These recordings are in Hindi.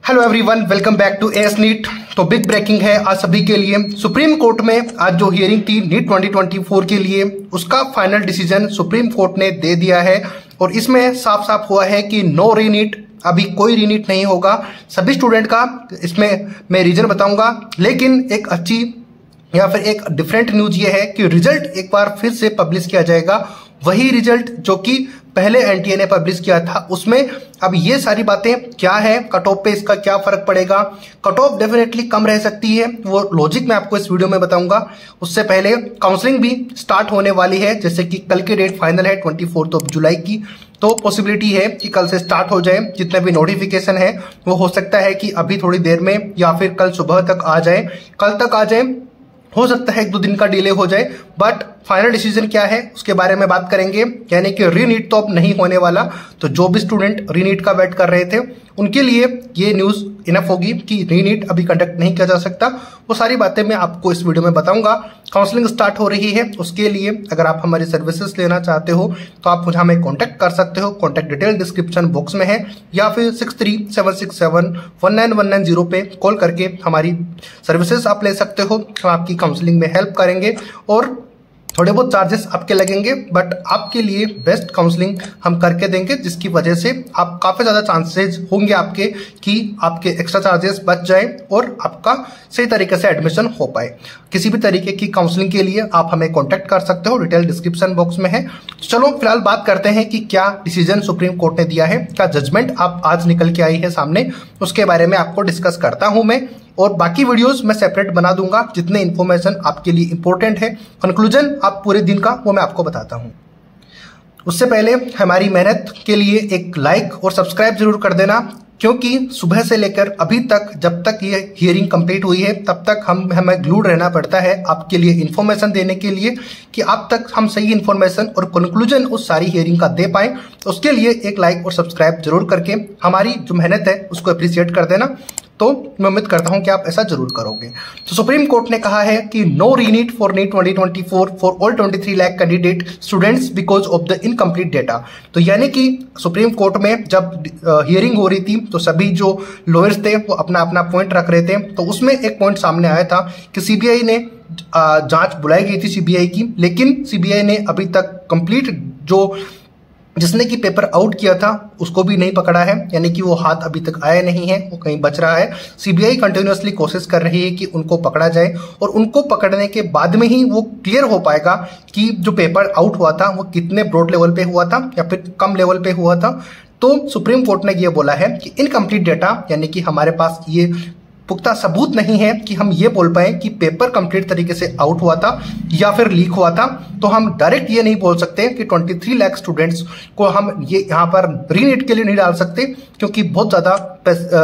Hello everyone, welcome back to AS NEET. तो बिग ब्रेकिंग है आज सभी के लिए। सुप्रीम कोर्ट में आज जो हियरिंग थी नीट 2024 के लिए, उसका फाइनल डिसीजन सुप्रीम कोर्ट ने दे दिया है और इसमें साफ साफ हुआ है कि नो रीनीट, अभी कोई रीनीट नहीं होगा सभी स्टूडेंट का। इसमें मैं रीजन बताऊंगा, लेकिन एक अच्छी या फिर एक डिफरेंट न्यूज ये है कि रिजल्ट एक बार फिर से पब्लिश किया जाएगा। वही रिजल्ट जो कि पहले एनटीए ने पब्लिश किया था, उसमें अब ये सारी बातें क्या है, कट ऑफ पे इसका क्या फर्क पड़ेगा। कट ऑफ डेफिनेटली कम रह सकती है, वो लॉजिक मैं आपको इस वीडियो में बताऊंगा। उससे पहले काउंसलिंग भी स्टार्ट होने वाली है, जैसे कि कल की डेट फाइनल है 24 जुलाई की, तो पॉसिबिलिटी है कि कल से स्टार्ट हो जाए। जितने भी नोटिफिकेशन है वो हो सकता है कि अभी थोड़ी देर में या फिर कल सुबह तक आ जाए, कल तक आ जाए, हो सकता है 1-2 दिन का डिले हो जाए। बट फाइनल डिसीजन क्या है उसके बारे में बात करेंगे, यानी कि रीनीट तो अब नहीं होने वाला। तो जो भी स्टूडेंट रीनीट का वेट कर रहे थे उनके लिए ये न्यूज इनफ होगी कि रीनीट अभी कंडक्ट नहीं किया जा सकता। वो सारी बातें मैं आपको इस वीडियो में बताऊंगा। काउंसलिंग स्टार्ट हो रही है, उसके लिए अगर आप हमारी सर्विसेज लेना चाहते हो तो आप मुझे हमें कॉन्टैक्ट कर सकते हो। कॉन्टैक्ट डिटेल डिस्क्रिप्शन बॉक्स में है, या फिर 6376719190 पे कॉल करके हमारी सर्विसेज आप ले सकते हो। हम आपकी काउंसलिंग में हेल्प करेंगे और थोड़े बहुत चार्जेस आपके लगेंगे, बट आपके लिए बेस्ट काउंसलिंग हम करके देंगे, जिसकी वजह से आप काफी ज्यादा चांसेस होंगे आपके कि आपके एक्स्ट्रा चार्जेस बच जाए और आपका सही तरीके से एडमिशन हो पाए। किसी भी तरीके की काउंसलिंग के लिए आप हमें कांटेक्ट कर सकते हो, डिटेल डिस्क्रिप्शन बॉक्स में है। चलो फिलहाल बात करते हैं कि क्या डिसीजन सुप्रीम कोर्ट ने दिया है, क्या जजमेंट आप आज निकल के आई है सामने, उसके बारे में आपको डिस्कस करता हूं मैं। और बाकी वीडियोस मैं सेपरेट बना दूंगा, जितने इन्फॉर्मेशन आपके लिए इंपॉर्टेंट है, कंक्लूजन आप पूरे दिन का वो मैं आपको बताता हूं। उससे पहले हमारी मेहनत के लिए एक लाइक और सब्सक्राइब जरूर कर देना, क्योंकि सुबह से लेकर अभी तक जब तक ये हियरिंग कंप्लीट हुई है तब तक हमें ग्लूड रहना पड़ता है आपके लिए इन्फॉर्मेशन देने के लिए, कि आप तक हम सही इन्फॉर्मेशन और कंक्लूजन उस सारी हियरिंग का दे पाए। तो उसके लिए एक लाइक और सब्सक्राइब जरूर करके हमारी जो मेहनत है उसको अप्रिशिएट कर देना। तो मैं उम्मीद करता हूं कि आप ऐसा जरूर करोगे। तो सुप्रीम कोर्ट ने कहा है कि no reNEET for NEET 2024 for all 23 lakh candidate students because of the incomplete data. तो यानी कि सुप्रीम कोर्ट में जब हियरिंग हो रही थी तो सभी जो लॉयर्स थे वो अपना अपना पॉइंट रख रहे थे। तो उसमें एक पॉइंट सामने आया था कि सीबीआई ने जांच बुलाई गई थी सीबीआई की, लेकिन सीबीआई ने अभी तक कंप्लीट जो जिसने कि पेपर आउट किया था उसको भी नहीं पकड़ा है, यानी कि वो हाथ अभी तक आया नहीं है, वो कहीं बच रहा है। सीबीआई कंटिन्यूअसली कोशिश कर रही है कि उनको पकड़ा जाए और उनको पकड़ने के बाद में ही वो क्लियर हो पाएगा कि जो पेपर आउट हुआ था वो कितने ब्रॉड लेवल पे हुआ था या फिर कम लेवल पे हुआ था। तो सुप्रीम कोर्ट ने ये बोला है कि इनकम्प्लीट डेटा, यानी कि हमारे पास ये पुख्ता सबूत नहीं है कि हम ये बोल पाए कि पेपर कंप्लीट तरीके से आउट हुआ था या फिर लीक हुआ था, तो हम डायरेक्ट ये नहीं बोल सकते कि 23 लाख स्टूडेंट्स को हम ये यहाँ पर रीनीट के लिए नहीं डाल सकते, क्योंकि बहुत ज्यादा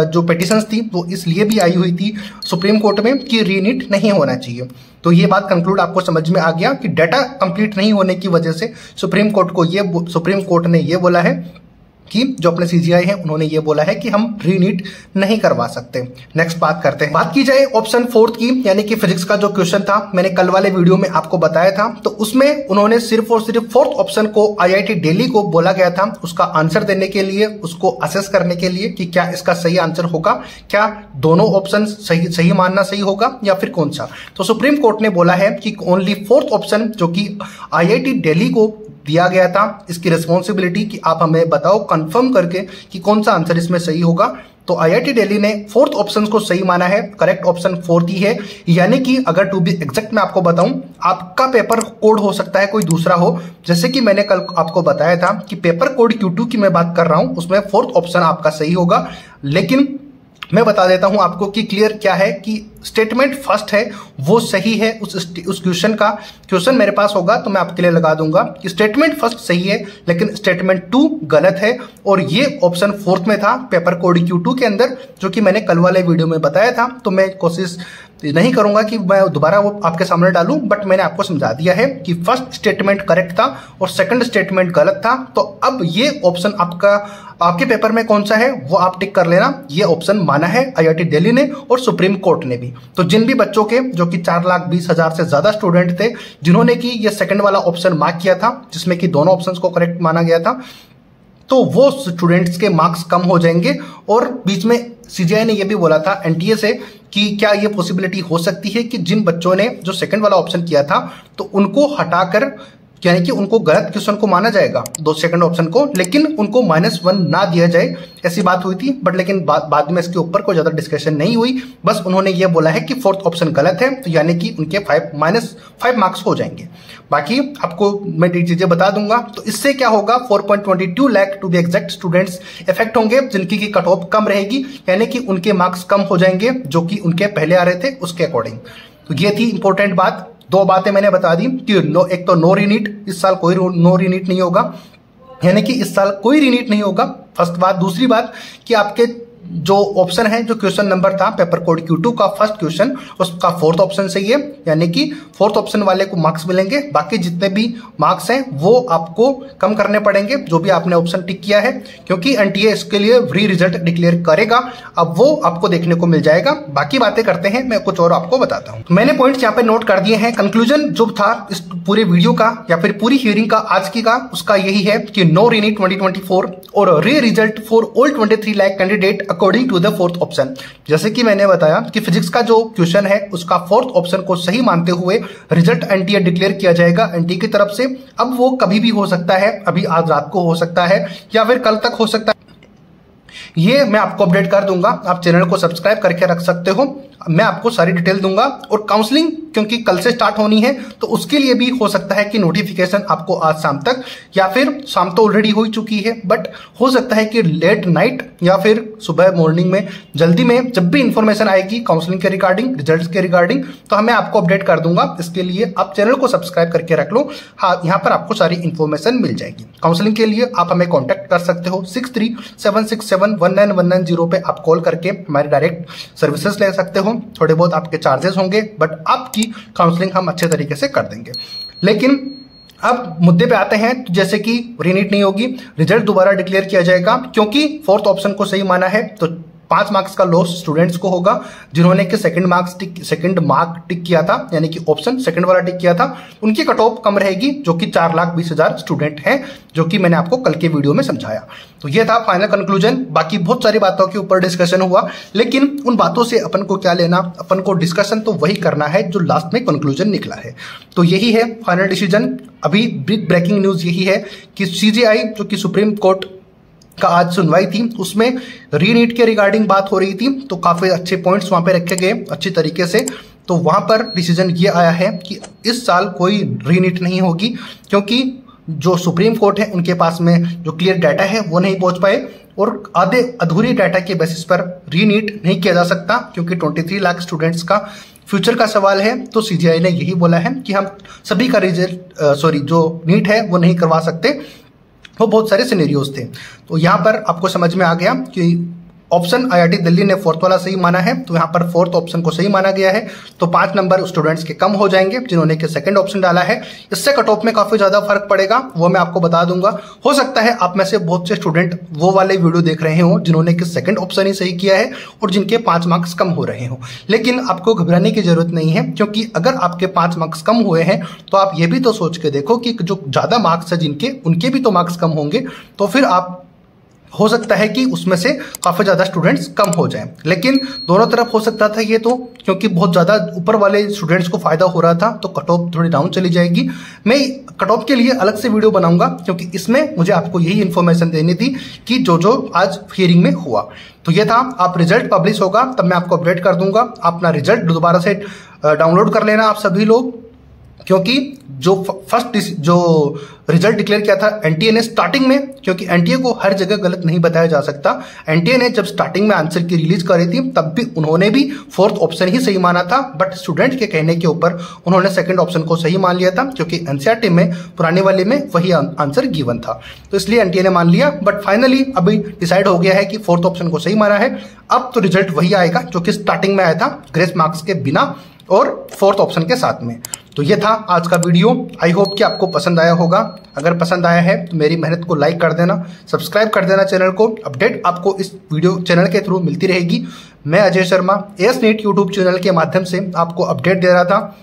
जो पिटीशंस थी वो इसलिए भी आई हुई थी सुप्रीम कोर्ट में कि रीनीट नहीं होना चाहिए। तो ये बात कंक्लूड आपको समझ में आ गया कि डाटा कंप्लीट नहीं होने की वजह से सुप्रीम कोर्ट ने ये बोला है कि जो अपने सीजीआई है उन्होंने ये बोला है कि हम रीनीट नहीं करवा सकते। नेक्स्ट बात करते हैं, बात की जाए ऑप्शन 4 की, यानी कि फिजिक्स का जो क्वेश्चन था मैंने कल वाले वीडियो में आपको बताया था। तो उसमें उन्होंने सिर्फ और सिर्फ 4th ऑप्शन को आईआईटी दिल्ली को बोला गया था उसका आंसर देने के लिए, उसको असेस करने के लिए कि क्या इसका सही आंसर होगा, क्या दोनों ऑप्शन सही मानना सही होगा या फिर कौन सा। तो सुप्रीम कोर्ट ने बोला है कि ओनली 4th ऑप्शन जो कि आईआईटी दिल्ली को दिया गया था, इसकी रिस्पॉन्सिबिलिटी कि आप हमें बताओ कंफर्म करके कि कौन सा आंसर इसमें सही होगा। तो आईआईटी दिल्ली ने 4th ऑप्शन को सही माना है, करेक्ट ऑप्शन 4th ही है। यानी कि अगर टू बी एग्जैक्ट मैं आपको बताऊं, आपका पेपर कोड हो सकता है कोई दूसरा हो, जैसे कि मैंने कल आपको बताया था कि पेपर कोड Q2 की मैं बात कर रहा हूं, उसमें 4th ऑप्शन आपका सही होगा। लेकिन मैं बता देता हूं आपको कि क्लियर क्या है कि स्टेटमेंट फर्स्ट है वो सही है। उस क्वेश्चन मेरे पास होगा तो मैं आपके लिए लगा दूंगा कि स्टेटमेंट फर्स्ट सही है, लेकिन स्टेटमेंट 2 गलत है। और ये ऑप्शन 4th में था पेपर कोड Q2 के अंदर, जो कि मैंने कल वाले वीडियो में बताया था। तो मैं कोशिश नहीं करूंगा कि मैं दोबारा वो आपके सामने डालूं, बट मैंने आपको समझा दिया है कि फर्स्ट स्टेटमेंट करेक्ट था और सेकंड स्टेटमेंट गलत था। तो अब ये ऑप्शन आपके पेपर में कौन सा है वो आप टिक कर लेना। ये ऑप्शन माना है आईआईटी दिल्ली ने और सुप्रीम कोर्ट ने भी। तो जिन भी बच्चों के जो कि 4,20,000 से ज्यादा स्टूडेंट थे जिन्होंने कि ये सेकंड वाला ऑप्शन मार्क किया था, जिसमें कि दोनों ऑप्शंस को करेक्ट माना गया था, तो वो स्टूडेंट्स के मार्क्स कम हो जाएंगे। और बीच में सीजीआई ने यह भी बोला था एनटीए से कि क्या ये पॉसिबिलिटी हो सकती है कि जिन बच्चों ने जो सेकंड वाला ऑप्शन किया था तो उनको हटाकर, यानी कि उनको गलत क्वेश्चन को माना जाएगा दो सेकंड ऑप्शन को, लेकिन उनको -1 ना दिया जाए, ऐसी बात हुई थी। बट लेकिन बाद में इसके ऊपर कोई ज्यादा डिस्कशन नहीं हुई, बस उन्होंने ये बोला है कि फोर्थ ऑप्शन गलत है, तो यानी कि उनके -5 मार्क्स हो जाएंगे। बाकी आपको मैं चीजें बता दूंगा। तो इससे क्या होगा, 4.22 lakh to be exact students effect होंगे जिनकी की कट ऑफ कम रहेगी, यानी कि उनके मार्क्स कम हो जाएंगे जो कि उनके पहले आ रहे थे उसके अकॉर्डिंग। तो ये थी इंपॉर्टेंट बात। दो बातें मैंने बता दी कि एक तो नो रीनीट, इस साल कोई नो रीनीट नहीं होगा, यानी कि इस साल कोई रीनीट नहीं होगा, फर्स्ट बात। दूसरी बात कि आपके जो ऑप्शन है, जो क्वेश्चन नंबर था पेपर कोड Q2 का फर्स्ट क्वेश्चन, उसका फोर्थ ऑप्शन सही है, यानी कि फोर्थ ऑप्शन वाले को मार्क्स मिलेंगे। बाकी जितने भी मार्क्स हैं वो आपको कम करने पड़ेंगे जो भी आपने ऑप्शन टिक किया है, क्योंकि एनटीए इसके लिए री रिजल्ट डिक्लेयर करेगा, अब वो आपको देखने को मिल जाएगा। बाकी बातें करते हैं, मैं कुछ और आपको बताता हूं। मैंने पॉइंट्स यहाँ पे नोट कर दिए हैं। कंक्लूजन जो था इस पूरे वीडियो का या फिर पूरी हियरिंग का आज की का, उसका यही है कि नो रीनीट 2024 और re result for all 23 lakh candidate according to the fourth option. जैसे कि मैंने बताया कि फिजिक्स का जो क्वेश्चन है उसका फोर्थ ऑप्शन को सही मानते हुए रिजल्ट एनटीए डिक्लेयर किया जाएगा एनटीए की तरफ से। अब वो कभी भी हो सकता है, अभी आज रात को हो सकता है या फिर कल तक हो सकता है, ये मैं आपको अपडेट कर दूंगा। आप चैनल को सब्सक्राइब करके रख सकते हो, मैं आपको सारी डिटेल दूंगा। और काउंसलिंग क्योंकि कल से स्टार्ट होनी है तो उसके लिए भी हो सकता है कि नोटिफिकेशन आपको आज शाम तक, या फिर शाम तो ऑलरेडी हो चुकी है, बट हो सकता है कि लेट नाइट या फिर सुबह मॉर्निंग में जल्दी में जब भी इंफॉर्मेशन आएगी काउंसलिंग के रिगार्डिंग, रिजल्ट्स के रिगार्डिंग, तो मैं आपको अपडेट कर दूंगा। इसके लिए आप चैनल को सब्सक्राइब करके रख लो। हाँ, यहाँ पर आपको सारी इंफॉर्मेशन मिल जाएगी। काउंसलिंग के लिए आप हमें कॉन्टेक्ट कर सकते हो 6376719110 पे आप कॉल करके हमारे डायरेक्ट सर्विसेज ले सकते हो। थोड़े बहुत आपके चार्जेस होंगे, बट आपकी काउंसलिंग हम अच्छे तरीके से कर देंगे। लेकिन अब मुद्दे पे आते हैं, जैसे कि रीनीट नहीं होगी, रिजल्ट दोबारा डिक्लेयर किया जाएगा, क्योंकि फोर्थ ऑप्शन को सही माना है तो 5 मार्क्स का लॉस स्टूडेंट्स को होगा जिन्होंने कि सेकंड मार्क टिक किया था, यानी कि ऑप्शन सेकंड वाला टिक किया था, उनकी कट ऑफ कम रहेगी, जो कि 4,20,000 स्टूडेंट हैं, जो कि मैंने आपको कल के वीडियो में समझाया। तो ये था फाइनल कंक्लूजन। बाकी बहुत सारी बातों के ऊपर डिस्कशन हुआ, लेकिन उन बातों से अपन को क्या लेना, अपन को डिस्कशन तो वही करना है जो लास्ट में कंक्लूजन निकला है। तो यही है फाइनल डिसीजन। अभी बिग ब्रेकिंग न्यूज यही है कि सीजीआई, जो कि सुप्रीम कोर्ट का आज सुनवाई थी, उसमें रीनीट के रिगार्डिंग बात हो रही थी, तो काफी अच्छे पॉइंट्स वहां पे रखे गए अच्छी तरीके से। तो वहां पर डिसीजन ये आया है कि इस साल कोई रीनीट नहीं होगी, क्योंकि जो सुप्रीम कोर्ट है उनके पास में जो क्लियर डाटा है वो नहीं पहुंच पाए, और आधे अधूरी डाटा के बेसिस पर रीनीट नहीं किया जा सकता, क्योंकि 23 लाख स्टूडेंट्स का फ्यूचर का सवाल है। तो सीजीआई ने यही बोला है कि हम सभी का जो नीट है वो नहीं करवा सकते, वो बहुत सारे सिनेरियोज थे। तो यहाँ पर आपको समझ में आ गया कि ऑप्शन आईआईटी दिल्ली ने फोर्थ वाला सही माना है, तो यहाँ पर फोर्थ ऑप्शन को सही माना गया है, तो 5 नंबर स्टूडेंट्स के कम हो जाएंगे जिन्होंने कि सेकंड ऑप्शन डाला है। इससे कट ऑफ में काफी ज्यादा फर्क पड़ेगा, वो मैं आपको बता दूंगा। हो सकता है आप में से बहुत से स्टूडेंट वो वाले वीडियो देख रहे हो जिन्होंने कि सेकंड ऑप्शन ही सही किया है और जिनके 5 मार्क्स कम हो रहे हो, लेकिन आपको घबराने की जरूरत नहीं है, क्योंकि अगर आपके 5 मार्क्स कम हुए हैं तो आप ये भी तो सोच के देखो कि जो ज्यादा मार्क्स है जिनके, उनके भी तो मार्क्स कम होंगे, तो फिर आप हो सकता है कि उसमें से काफी ज्यादा स्टूडेंट्स कम हो जाएं। लेकिन दोनों तरफ हो सकता था ये तो, क्योंकि बहुत ज्यादा ऊपर वाले स्टूडेंट्स को फायदा हो रहा था, तो कट ऑफ थोड़ी डाउन चली जाएगी। मैं कट ऑफ के लिए अलग से वीडियो बनाऊंगा, क्योंकि इसमें मुझे आपको यही इन्फॉर्मेशन देनी थी कि जो आज हियरिंग में हुआ। तो ये था, आप रिजल्ट पब्लिश होगा तब मैं आपको अपडेट कर दूंगा। अपना रिजल्ट दोबारा से डाउनलोड कर लेना आप सभी लोग, क्योंकि जो रिजल्ट डिक्लेयर किया था एनटीए ने स्टार्टिंग में, क्योंकि एनटीए को हर जगह गलत नहीं बताया जा सकता, एनटीए ने जब स्टार्टिंग में आंसर की रिलीज करी थी तब भी उन्होंने भी फोर्थ ऑप्शन ही सही माना था, बट स्टूडेंट के कहने के ऊपर उन्होंने सेकंड ऑप्शन को सही मान लिया था, क्योंकि एनसीईआरटी में पुराने वाले में वही आंसर गिवन था, तो इसलिए एनटीए ने मान लिया। बट फाइनली अभी डिसाइड हो गया है कि फोर्थ ऑप्शन को सही माना है। अब तो रिजल्ट वही आएगा जो कि स्टार्टिंग में आया था, ग्रेस मार्क्स के बिना और फोर्थ ऑप्शन के साथ में। तो ये था आज का वीडियो। आई होप कि आपको पसंद आया होगा। अगर पसंद आया है तो मेरी मेहनत को लाइक कर देना, सब्सक्राइब कर देना चैनल को। अपडेट आपको इस वीडियो चैनल के थ्रू मिलती रहेगी। मैं Ajay Sharma AS NEET YouTube channel के माध्यम से आपको अपडेट दे रहा था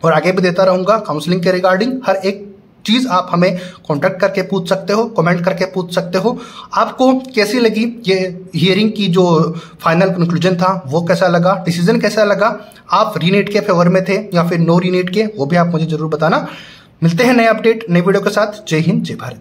और आगे भी देता रहूंगा काउंसलिंग के रिगार्डिंग हर एक चीज आप हमें कांटेक्ट करके पूछ सकते हो, कमेंट करके पूछ सकते हो। आपको कैसी लगी ये हियरिंग की जो फाइनल कंक्लूजन था, वो कैसा लगा, डिसीजन कैसा लगा, आप रीनेट के फेवर में थे या फिर नो रीनेट के, वो भी आप मुझे जरूर बताना। मिलते हैं नए अपडेट नए वीडियो के साथ। जय हिंद, जय भारत।